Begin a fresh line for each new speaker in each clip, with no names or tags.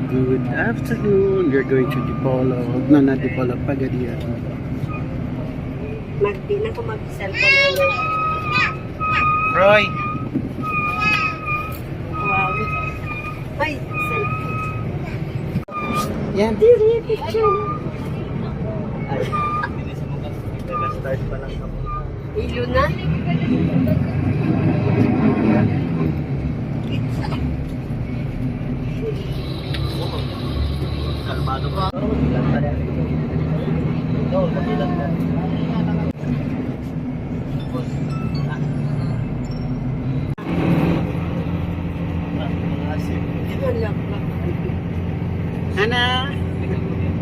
Good afternoon. We're going to Dipolo. No, not Dipolo, Pagadian.
Di na ko mag-cellphone na yun.
Roy!
Wow. Ay, cellphone.
Yan.
Diri, picture.
Nag-start pa lang ako.
Ilo na.
Kalmado ko. Ilan pa yan? Ito, magilan na. Ana!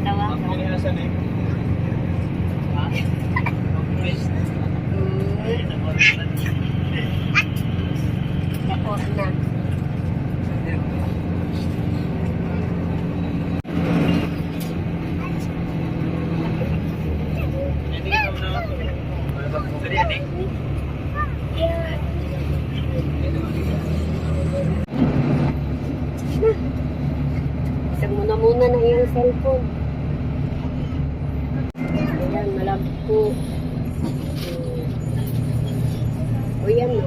Tawa ko. Tapos na. Isang muna na yung cellphone. Ayan, malagpo. O yan o.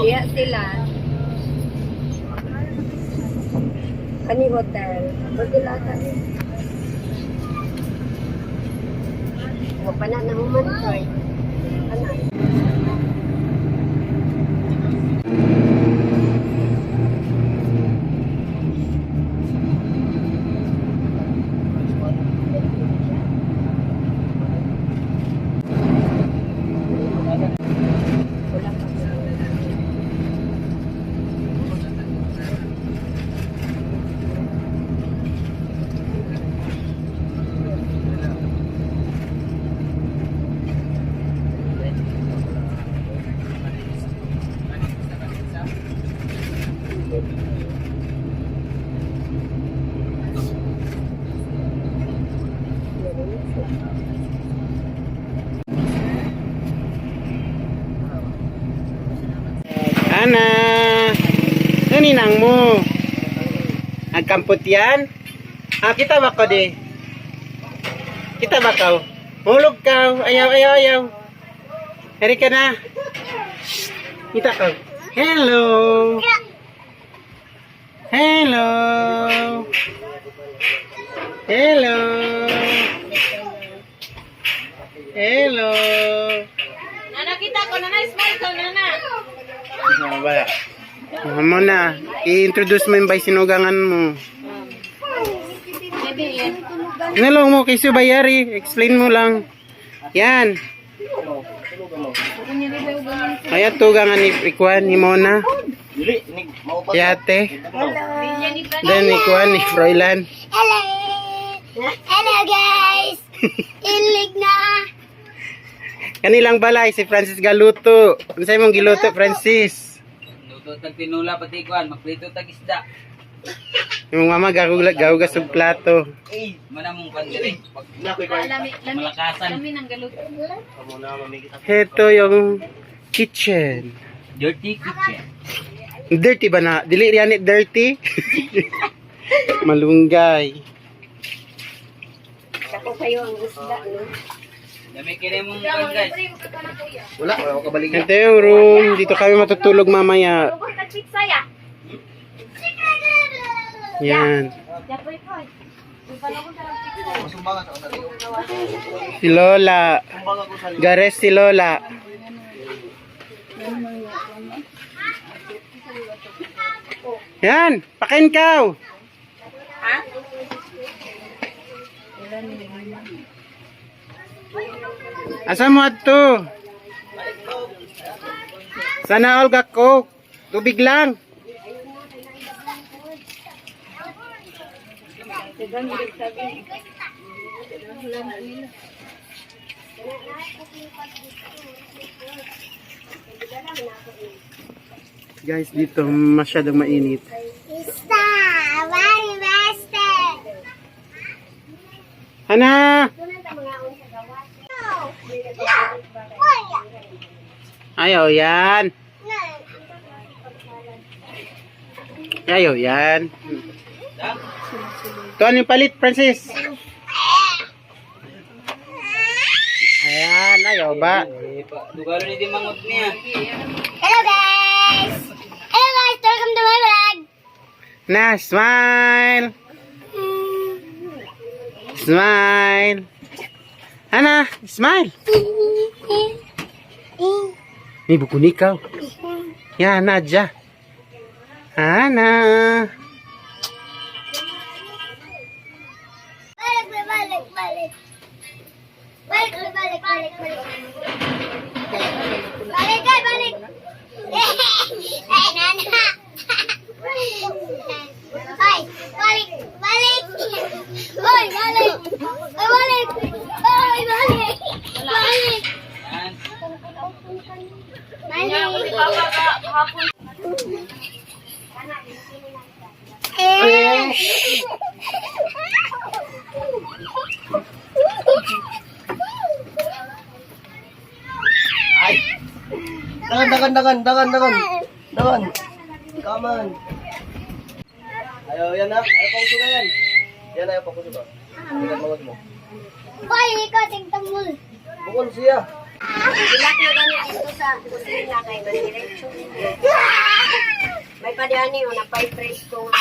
Diya sila. Kani hotel. Hotel ata. Huwag pa na nahuman ko eh. Ano?
Ana! Naninang mo? Nagkampot yan? Kita ba ko di? Kita ba ka? Hulog ka? Ayaw. Hari ka na. Kita ka. Hello! Hello! Hello! Hello!
Nana, kita ko na smile ko, Nana.
Wala. Mo na. I-introduce mo yung bay sinugangan mo. Ano lang mo kay Subayari? Explain mo lang. Yan. Kaya tugangan ni Ikwan ni Mona. Yate. Then Ikwan ni Froilan.
Hello! Hello guys! Ilig na!
Kanilang balay si Francis Galuto. Ano sa'yo mong giluto, Francis?
Luto tag tinula pati kuan, magprito tag isda.
Yung mama gahugas og plato.
Mana mong kuan dire? Malakasan.
Heto yung kitchen.
Dirty kitchen.
Dirty ba na? Dili yan dirty? Malunggay.
Ako sa'yo ang isda, no?
Dami kini mong kuan guys.
Wala ko kabalik. Ito yung room. Dito kami matutulog mamaya. Yan. Si Lola. Gares si Lola. Yan. Pakain ka.
Ha?
Asa mo ato? Sana all ka coke. Tubig lang. Guys, dito masyadong mainit. Hana! Ayaw yan. Ayaw, yan. Ito, ano yung palit, Francis? Ayan, ayaw ba?
Dugalo ni di mangot niya.
Hello guys! Hello guys! Welcome to my vlog!
Na, smile! Smile! Ana, smile! May buko ni ikaw. Yan, Nadja. Ana.
Balik! Balik! Balik guys! Balik! Eh, Nana! Ay, balik! Balik! Oy, balik! Oy, balik! Oy, balik! Balik!
Dagan. Come on. Ayaw, yan na. Ayaw pang suga yan. Yan, ayaw pang suga. Tingnan mawag mo.
Boy, ikaw tingtamul.
Bukol siya.
Ilak na gani dito sa kusina kay maniretso. May padani o na pay presko nga.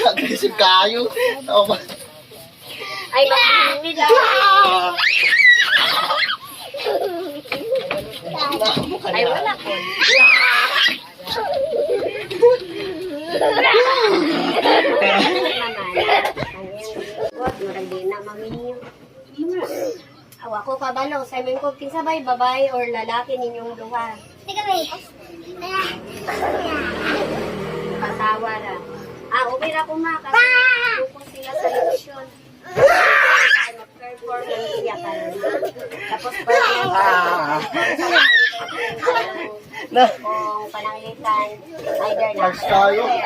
Agresif kayo. Tao ba?
Ay makinig daw. Ay wala ko. What murag di na maminyo. Awa ko kabalo sa imin ko kinsabay babae or lalaki ninyong duha.
Tika, wait.
Katawa ra. Okay ra ko ma kasi focus sila sa leksyon. Performance siya karon. Tapos kung pananglitan either na
Mars tayo.
na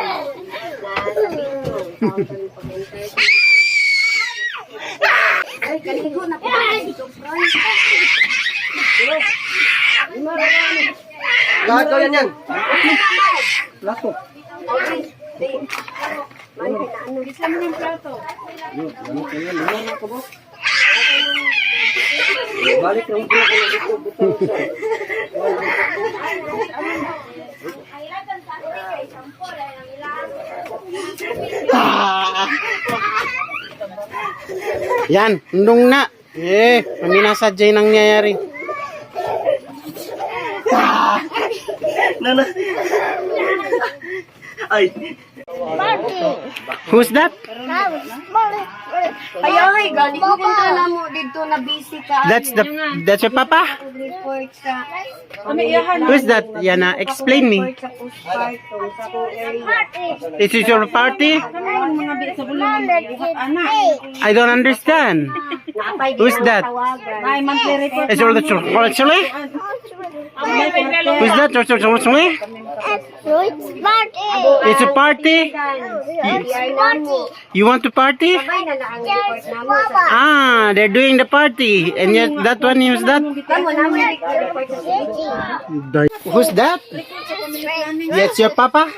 sa video fountain pag-enter. Ay, kaligo na po.
Lahat ko yan. Lako. Balik lang po ako dito.
Yan, nung na. Kami nasadyay nangyayari.
Nana. Ay.
Who's that?
Ay, gani ko kontra na mo dito na busy ka.
That's your papa?
Report sa
Who's that? Yana, explain me.
sa postpartum sa po area.
Is it your party? I don't understand.
Naapay
Who's that?
Ay, monthly report.
Is it actually? Who's that? Actually? It's a party? You want to party?
Ay, na ang report na mo sa
Ah, they're doing the party. And yet that one, who's that?
kamo na mo report sa city.
Who's that? That's your papa?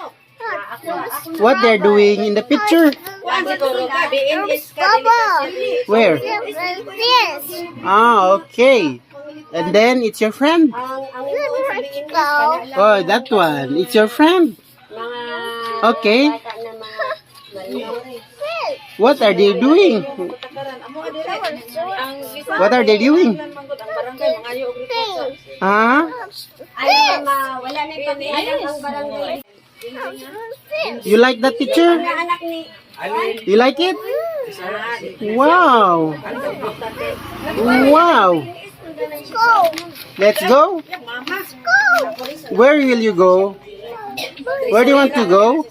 What they're doing in the picture? Where? Ah, okay. And then it's your friend.
Ang ito sabihin mo kanila
Oh, that one. It's your friend.
mga
Okay.
bata na mga
What are they doing? What are they doing? Ah?
ay wala na ipag-alam ang barangay.
You like that picture?
Ang anak ni
You like it? Wow. Wow. Let's go. Where will you go? Where do you want to go?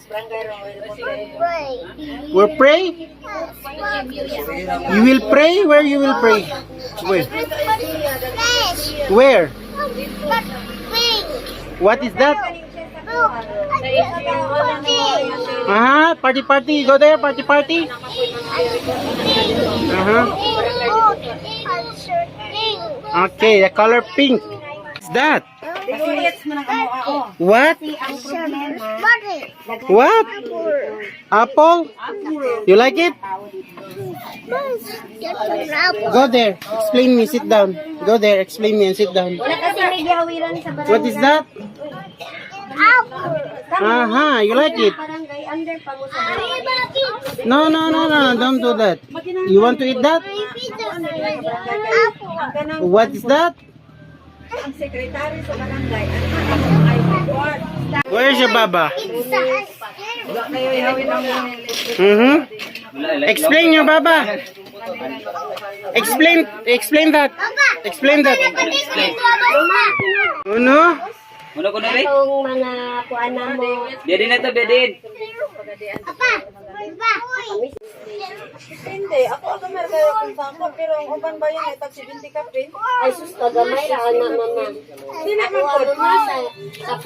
We'll pray? You will pray? Where you will pray? Where? Where? What is that? Party. Go there, party. Okay, the color pink. What's that? What? What? Apple? You like it? Go there. Explain me. Sit down. Go there. Explain me and sit down.
Wala kasi may gawiran sa barangay.
What is that? You like it?
Barangay, under pa mo sa barangay.
No. Don't do that. You want to eat that? What is that?
Ang sekretary sa barangay, ay report.
Where's your baba? Explain your baba. Explain that. Explain that. Ano?
Muna ko na rin.
Itong mga kuana mo.
Bedin na to, bedin.
Hindi, ako meron kayo kung sampo, pero ang uban ba yan ay tag 70 ka pin?
Ay, sus, tagamay ra na mama.
Hindi na
Ako ano na sa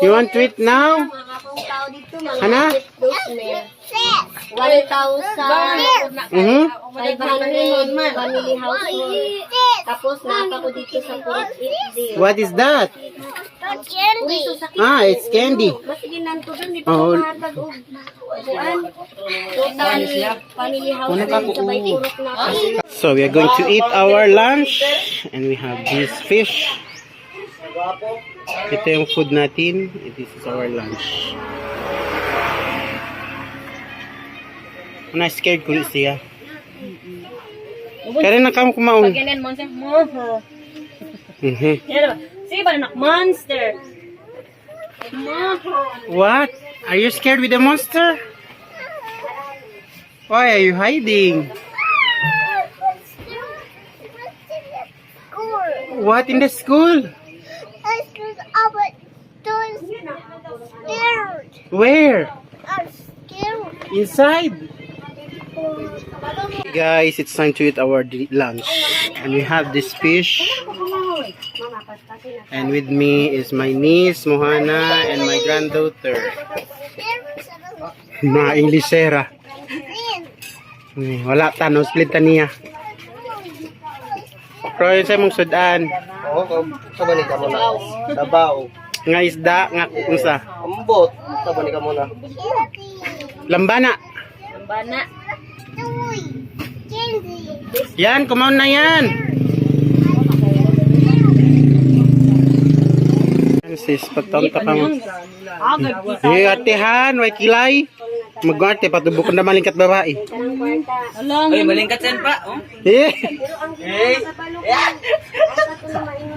You want to eat now?
mga akong tao dito, mga
Hana?
dosmer. 1,500 family household. Tapos naka ko dito sa 48
What is that? It's candy.
Mas ginanto dun, di
Oh.
pa mahatag og kuan. Total family household sa may purok na.
So we are going to eat our lunch and we have this fish. Ito yung food natin. This is our lunch. Na-scared ko siya. Kaya na kamo kumaon.
Ganyan mo siya. Moho.
Mhm.
Sige ba nak monster?
What? Are you scared with the monster? Why are you hiding? What in the school? Where? Inside? Guys, it's time to eat our lunch. And we have this fish. And with me is my niece, Mohana, and my granddaughter. Mga Inglesera. Wala ta, no split ta niya. Pero yun sa mong sudan.
Oo, sabani ka muna. Sabaw.
Nga isda, nga unsa.
Ambot. Sabani ka muna.
Lambana.
Bana.
Yan, kumaon na yan. Sis, patonta ka mo. Atihan, way kilay. Mag-arte, patubok na malingkat babae.
Kanang kwarta.
Ay, malingkat yan pa. Oh.
Eh.
Pero ang ginagawa sa balong, ang sa ito na mainom